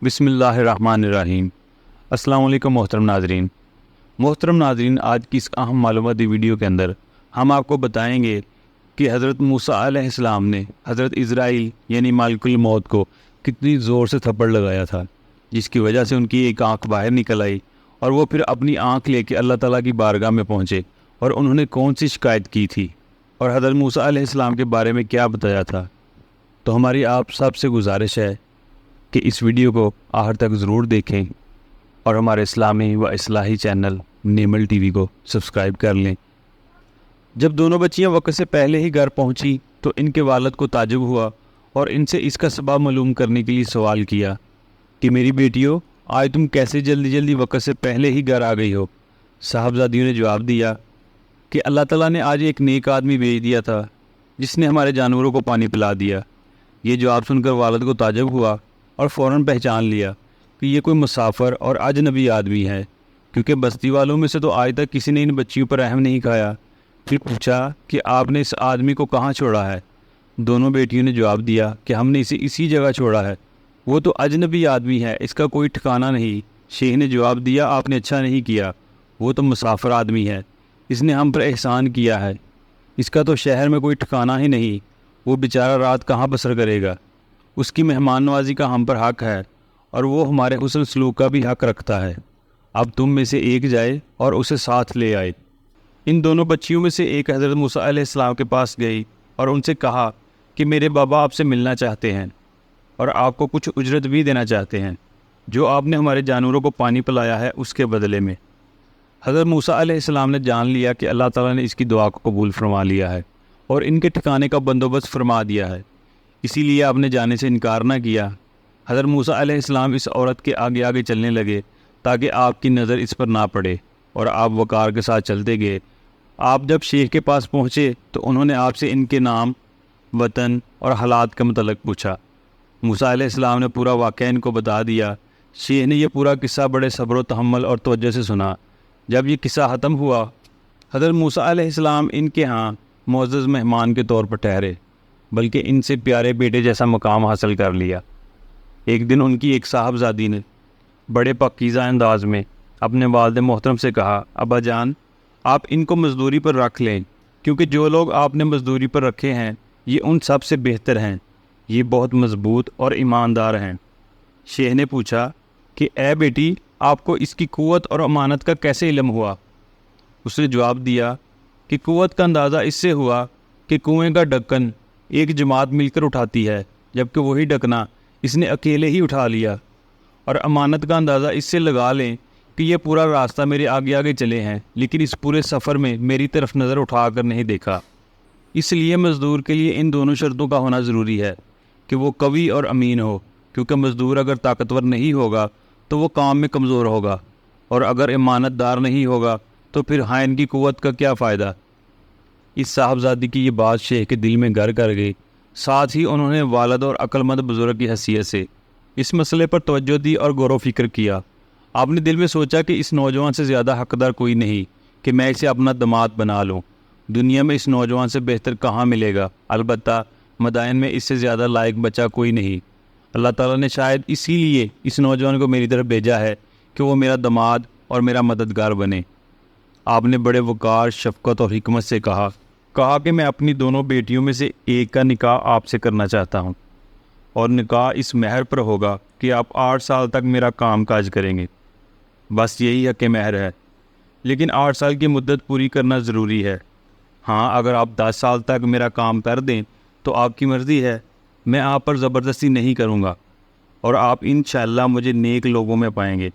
بسم اللہ الرحمن الرحیم۔ السلام علیکم محترم ناظرین، آج کی اس اہم معلوماتی ویڈیو کے اندر ہم آپ کو بتائیں گے کہ حضرت موسیٰ علیہ السلام نے حضرت اسرائیل یعنی مالک الموت کو کتنی زور سے تھپڑ لگایا تھا، جس کی وجہ سے ان کی ایک آنکھ باہر نکل آئی اور وہ پھر اپنی آنکھ لے کے اللہ تعالیٰ کی بارگاہ میں پہنچے اور انہوں نے کون سی شکایت کی تھی اور حضرت موسیٰ علیہ السلام کے بارے میں کیا بتایا تھا۔ تو ہماری آپ سب سے گزارش ہے کہ اس ویڈیو کو آخر تک ضرور دیکھیں اور ہمارے اسلامی و اصلاحی چینل نیمل ٹی وی کو سبسکرائب کر لیں۔ جب دونوں بچیاں وقت سے پہلے ہی گھر پہنچی تو ان کے والد کو تعجب ہوا اور ان سے اس کا سبب معلوم کرنے کے لیے سوال کیا کہ میری بیٹیوں، آج تم کیسے جلدی وقت سے پہلے ہی گھر آ گئی ہو؟ صاحبزادیوں نے جواب دیا کہ اللہ تعالیٰ نے آج ایک نیک آدمی بھیج دیا تھا جس نے ہمارے جانوروں کو پانی پلا دیا۔ یہ جواب سن کر والد کو تعجب ہوا اور فوراً پہچان لیا کہ یہ کوئی مسافر اور اجنبی آدمی ہے، کیونکہ بستی والوں میں سے تو آج تک کسی نے ان بچیوں پر رحم نہیں کھایا۔ پھر پوچھا کہ آپ نے اس آدمی کو کہاں چھوڑا ہے؟ دونوں بیٹیوں نے جواب دیا کہ ہم نے اسے اسی جگہ چھوڑا ہے، وہ تو اجنبی آدمی ہے، اس کا کوئی ٹھکانہ نہیں۔ شیخ نے جواب دیا آپ نے اچھا نہیں کیا، وہ تو مسافر آدمی ہے، اس نے ہم پر احسان کیا ہے، اس کا تو شہر میں کوئی ٹھکانہ ہی نہیں، وہ بیچارہ رات کہاں بسر کرے گا؟ اس کی مہمان نوازی کا ہم پر حق ہے اور وہ ہمارے حسن سلوک کا بھی حق رکھتا ہے۔ اب تم میں سے ایک جائے اور اسے ساتھ لے آئے۔ ان دونوں بچیوں میں سے ایک حضرت موسیٰ علیہ السلام کے پاس گئی اور ان سے کہا کہ میرے بابا آپ سے ملنا چاہتے ہیں اور آپ کو کچھ اجرت بھی دینا چاہتے ہیں، جو آپ نے ہمارے جانوروں کو پانی پلایا ہے اس کے بدلے میں۔ حضرت موسیٰ علیہ السلام نے جان لیا کہ اللہ تعالیٰ نے اس کی دعا کو قبول فرما لیا ہے اور ان کے ٹھکانے کا بندوبست فرما دیا ہے، اسی لیے آپ نے جانے سے انکار نہ کیا۔ حضرت موسیٰ علیہ السلام اس عورت کے آگے آگے چلنے لگے تاکہ آپ کی نظر اس پر نہ پڑے اور آپ وقار کے ساتھ چلتے گئے۔ آپ جب شیخ کے پاس پہنچے تو انہوں نے آپ سے ان کے نام، وطن اور حالات کا متعلق پوچھا۔ موسیٰ علیہ السلام نے پورا واقعہ ان کو بتا دیا۔ شیخ نے یہ پورا قصہ بڑے صبر و تحمل اور توجہ سے سنا۔ جب یہ قصہ ختم ہوا، حضرت موسیٰ علیہ السلام ان کے ہاں معزز مہمان کے طور پر ٹھہرے، بلکہ ان سے پیارے بیٹے جیسا مقام حاصل کر لیا۔ ایک دن ان کی ایک صاحبزادی نے بڑے پاکیزہ انداز میں اپنے والد محترم سے کہا، ابا جان، آپ ان کو مزدوری پر رکھ لیں، کیونکہ جو لوگ آپ نے مزدوری پر رکھے ہیں یہ ان سب سے بہتر ہیں، یہ بہت مضبوط اور ایماندار ہیں۔ شیخ نے پوچھا کہ اے بیٹی، آپ کو اس کی قوت اور امانت کا کیسے علم ہوا؟ اس نے جواب دیا کہ قوت کا اندازہ اس سے ہوا کہ کنویں کا ڈھکن ایک جماعت مل کر اٹھاتی ہے، جبکہ وہی ڈھکنا اس نے اکیلے ہی اٹھا لیا، اور امانت کا اندازہ اس سے لگا لیں کہ یہ پورا راستہ میرے آگے آگے چلے ہیں لیکن اس پورے سفر میں میری طرف نظر اٹھا کر نہیں دیکھا۔ اس لیے مزدور کے لیے ان دونوں شرطوں کا ہونا ضروری ہے کہ وہ قوی اور امین ہو، کیونکہ مزدور اگر طاقتور نہیں ہوگا تو وہ کام میں کمزور ہوگا، اور اگر امانت دار نہیں ہوگا تو پھر ان کی قوت کا کیا فائدہ؟ اس صاحبزادی کی یہ بات شیخ کے دل میں گھر کر گئی۔ ساتھ ہی انہوں نے والد اور عقل مند بزرگ کی حیثیت سے اس مسئلے پر توجہ دی اور غور و فکر کیا۔ آپ نے دل میں سوچا کہ اس نوجوان سے زیادہ حقدار کوئی نہیں کہ میں اسے اپنا داماد بنا لوں، دنیا میں اس نوجوان سے بہتر کہاں ملے گا، البتہ مدائن میں اس سے زیادہ لائق بچہ کوئی نہیں۔ اللہ تعالیٰ نے شاید اسی لیے اس نوجوان کو میری طرف بھیجا ہے کہ وہ میرا داماد اور میرا مددگار بنے۔ آپ نے بڑے وقار، شفقت اور حکمت سے کہا کہ میں اپنی دونوں بیٹیوں میں سے ایک کا نکاح آپ سے کرنا چاہتا ہوں، اور نکاح اس مہر پر ہوگا کہ آپ 8 سال تک میرا کام کاج کریں گے، بس یہی حق مہر ہے، لیکن 8 سال کی مدت پوری کرنا ضروری ہے۔ ہاں، اگر آپ 10 سال تک میرا کام کر دیں تو آپ کی مرضی ہے، میں آپ پر زبردستی نہیں کروں گا، اور آپ انشاءاللہ مجھے نیک لوگوں میں پائیں گے۔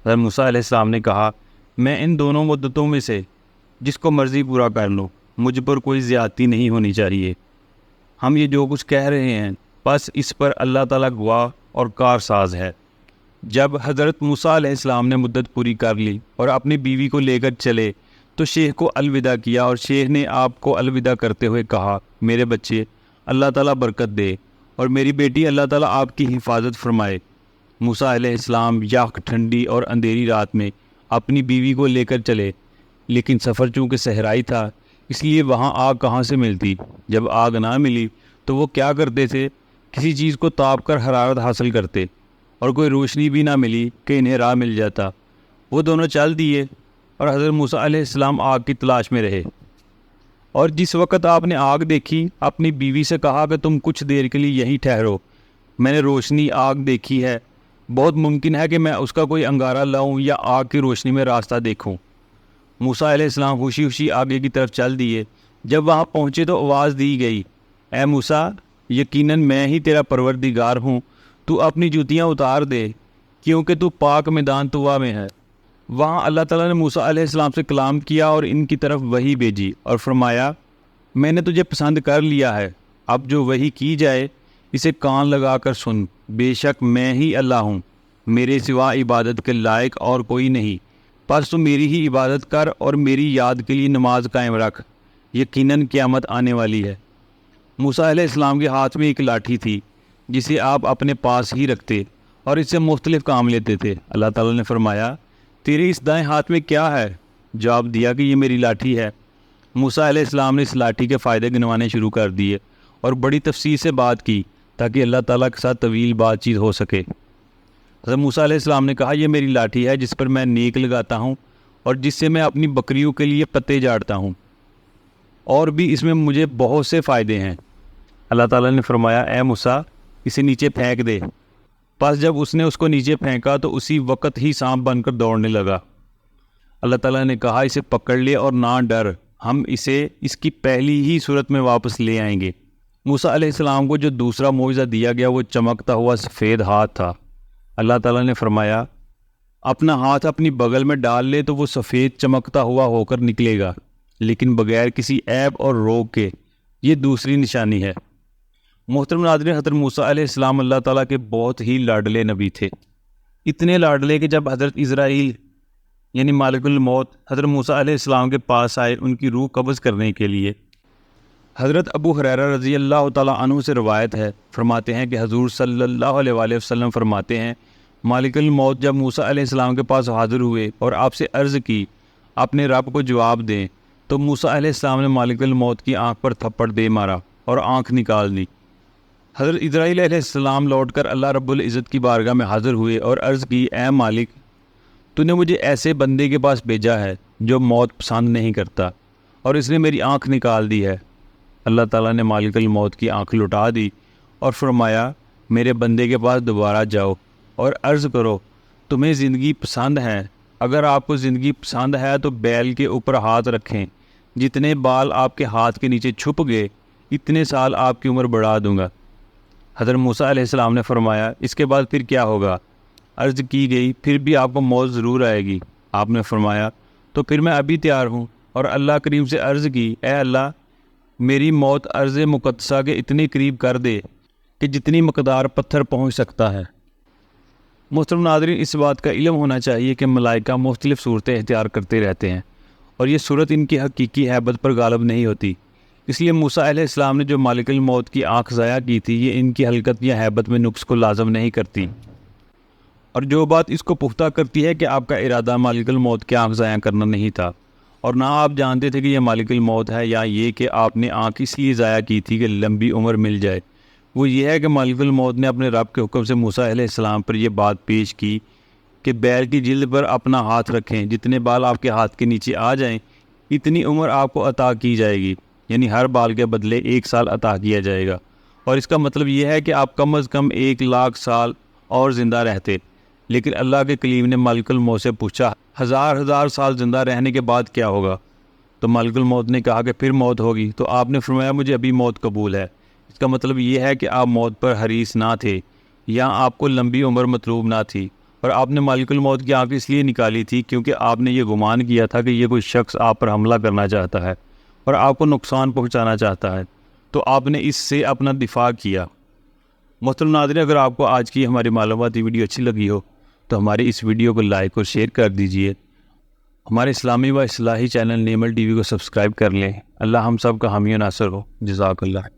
حضرت موسیٰ علیہ السلام نے کہا، میں ان دونوں مدتوں میں سے جس کو مرضی پورا کر لوں، مجھ پر کوئی زیادتی نہیں ہونی چاہیے۔ ہم یہ جو کچھ کہہ رہے ہیں بس اس پر اللہ تعالیٰ گواہ اور کارساز ہے۔ جب حضرت موسیٰ علیہ السلام نے مدت پوری کر لی اور اپنی بیوی کو لے کر چلے تو شیخ کو الوداع کیا، اور شیخ نے آپ کو الوداع کرتے ہوئے کہا، میرے بچے، اللہ تعالیٰ برکت دے، اور میری بیٹی، اللہ تعالیٰ آپ کی حفاظت فرمائے۔ موسیٰ علیہ السلام یخ، ٹھنڈی اور اندھیری رات میں اپنی بیوی کو لے کر چلے، لیکن سفر چونکہ صحرائی تھا اس لیے وہاں آگ کہاں سے ملتی؟ جب آگ نہ ملی تو وہ کیا کرتے تھے؟ کسی چیز کو تاپ کر حرارت حاصل کرتے، اور کوئی روشنی بھی نہ ملی کہ انہیں راہ مل جاتا۔ وہ دونوں چل دیے اور حضرت موسیٰ علیہ السلام آگ کی تلاش میں رہے۔ اور جس وقت آپ نے آگ دیکھی اپنی بیوی سے کہا کہ تم کچھ دیر کے لیے یہیں ٹھہرو، میں نے روشنی آگ دیکھی ہے، بہت ممکن ہے کہ میں اس کا کوئی انگارہ لاؤں یا آگ کی روشنی میں راستہ دیکھوں۔ موسیٰ علیہ السلام خوشی خوشی آگے کی طرف چل دیے۔ جب وہاں پہنچے تو آواز دی گئی، اے موسیٰ، یقیناً میں ہی تیرا پروردگار ہوں، تو اپنی جوتیاں اتار دے کیونکہ تو پاک میدان طویٰ میں ہے۔ وہاں اللہ تعالیٰ نے موسیٰ علیہ السلام سے کلام کیا اور ان کی طرف وحی بھیجی اور فرمایا، میں نے تجھے پسند کر لیا ہے، اب جو وحی کی جائے اسے کان لگا کر سن، بے شک میں ہی اللہ ہوں، میرے سوا عبادت کے لائق اور کوئی نہیں، پس تو میری ہی عبادت کر اور میری یاد کے لیے نماز قائم رکھ، یقیناً قیامت آنے والی ہے۔ موسیٰ علیہ السلام کے ہاتھ میں ایک لاٹھی تھی جسے آپ اپنے پاس ہی رکھتے اور اس سے مختلف کام لیتے تھے۔ اللہ تعالیٰ نے فرمایا، تیرے اس دائیں ہاتھ میں کیا ہے؟ جواب دیا کہ یہ میری لاٹھی ہے۔ موسیٰ علیہ السلام نے اس لاٹھی کے فائدے گنوانے شروع کر دیے اور بڑی تفصیل سے بات کی تاکہ اللہ تعالیٰ کے ساتھ طویل بات چیت ہو سکے۔ حضرت موسیٰ علیہ السلام نے کہا، یہ میری لاٹھی ہے جس پر میں نیک لگاتا ہوں اور جس سے میں اپنی بکریوں کے لیے پتے جاڑتا ہوں، اور بھی اس میں مجھے بہت سے فائدے ہیں۔ اللہ تعالیٰ نے فرمایا، اے موسیٰ، اسے نیچے پھینک دے۔ پس جب اس نے اس کو نیچے پھینکا تو اسی وقت ہی سانپ بن کر دوڑنے لگا۔ اللہ تعالیٰ نے کہا، اسے پکڑ لے اور نہ ڈر، ہم اسے اس کی پہلی ہی صورت میں واپس لے آئیں گے۔ موسیٰ علیہ السلام کو جو دوسرا معجزہ دیا گیا وہ چمکتا ہوا سفید ہاتھ تھا۔ اللہ تعالیٰ نے فرمایا، اپنا ہاتھ اپنی بغل میں ڈال لے تو وہ سفید چمکتا ہوا ہو کر نکلے گا، لیکن بغیر کسی عیب اور روگ کے۔ یہ دوسری نشانی ہے۔ محترم ناظرین، حضرت موسیٰ علیہ السلام اللہ تعالیٰ کے بہت ہی لاڈلے نبی تھے، اتنے لاڈلے کہ جب حضرت عزرائیل یعنی مالک الموت حضرت موسیٰ علیہ السلام کے پاس آئے ان کی روح قبض کرنے کے لیے، حضرت ابو ہریرہ رضی اللہ تعالیٰ عنہ سے روایت ہے، فرماتے ہیں کہ حضور صلی اللہ علیہ وآلہ وسلم فرماتے ہیں، مالک الموت جب موسیٰ علیہ السلام کے پاس حاضر ہوئے اور آپ سے عرض کی اپنے رب کو جواب دیں، تو موسیٰ علیہ السلام نے مالک الموت کی آنکھ پر تھپڑ دے مارا اور آنکھ نکال دی۔ حضرت عزرائیل علیہ السلام لوٹ کر اللہ رب العزت کی بارگاہ میں حاضر ہوئے اور عرض کی، اے مالک، تو نے مجھے ایسے بندے کے پاس بھیجا ہے جو موت پسند نہیں کرتا اور اس نے میری آنکھ نکال دی ہے۔ اللہ تعالیٰ نے مالک الموت کی آنکھ لٹا دی اور فرمایا، میرے بندے کے پاس دوبارہ جاؤ اور عرض کرو، تمہیں زندگی پسند ہے؟ اگر آپ کو زندگی پسند ہے تو بیل کے اوپر ہاتھ رکھیں، جتنے بال آپ کے ہاتھ کے نیچے چھپ گئے اتنے سال آپ کی عمر بڑھا دوں گا۔ حضرت موسیٰ علیہ السلام نے فرمایا، اس کے بعد پھر کیا ہوگا؟ عرض کی گئی، پھر بھی آپ کو موت ضرور آئے گی۔ آپ نے فرمایا، تو پھر میں ابھی تیار ہوں، اور اللہ کریم سے عرض کی، اے اللہ، میری موت عرض مقدسہ کے اتنے قریب کر دے کہ جتنی مقدار پتھر پہنچ سکتا ہے۔ محترم ناظرین، اس بات کا علم ہونا چاہیے کہ ملائکہ مختلف صورتیں اختیار کرتے رہتے ہیں اور یہ صورت ان کی حقیقی ہیبت پر غالب نہیں ہوتی، اس لیے موسیٰ علیہ السلام نے جو مالک الموت کی آنکھ ضائع کی تھی یہ ان کی حلقت یا ہیبت میں نقص کو لازم نہیں کرتی، اور جو بات اس کو پختہ کرتی ہے کہ آپ کا ارادہ مالک الموت کی آنکھ ضائع کرنا نہیں تھا، اور نہ آپ جانتے تھے کہ یہ مالک الموت ہے، یا یہ کہ آپ نے آنکھ اس لیے ضائع کی تھی کہ لمبی عمر مل جائے۔ وہ یہ ہے کہ مالک الموت نے اپنے رب کے حکم سے موسیٰ علیہ السلام پر یہ بات پیش کی کہ بیل کی جلد پر اپنا ہاتھ رکھیں، جتنے بال آپ کے ہاتھ کے نیچے آ جائیں اتنی عمر آپ کو عطا کی جائے گی، یعنی ہر بال کے بدلے 1 سال عطا کیا جائے گا، اور اس کا مطلب یہ ہے کہ آپ کم از کم 1,00,000 سال اور زندہ رہتے۔ لیکن اللہ کے کلیم نے مالک الموت سے پوچھا، 1000 سال زندہ رہنے کے بعد کیا ہوگا؟ تو مالک الموت نے کہا کہ پھر موت ہوگی۔ تو آپ نے فرمایا، مجھے ابھی موت قبول ہے۔ اس کا مطلب یہ ہے کہ آپ موت پر حریص نہ تھے، یا آپ کو لمبی عمر مطلوب نہ تھی، اور آپ نے مالک الموت کی آنکھ اس لیے نکالی تھی کیونکہ آپ نے یہ گمان کیا تھا کہ یہ کوئی شخص آپ پر حملہ کرنا چاہتا ہے اور آپ کو نقصان پہنچانا چاہتا ہے، تو آپ نے اس سے اپنا دفاع کیا۔ محترم ناظرین، اگر آپ کو آج کی ہماری معلوماتی ویڈیو اچھی لگی ہو تو ہماری اس ویڈیو کو لائک اور شیئر کر دیجئے۔ ہمارے اسلامی و اصلاحی چینل نیمل ٹی وی کو سبسکرائب کر لیں۔ اللہ ہم سب کا حامی و ناصر ہو۔ جزاک اللہ۔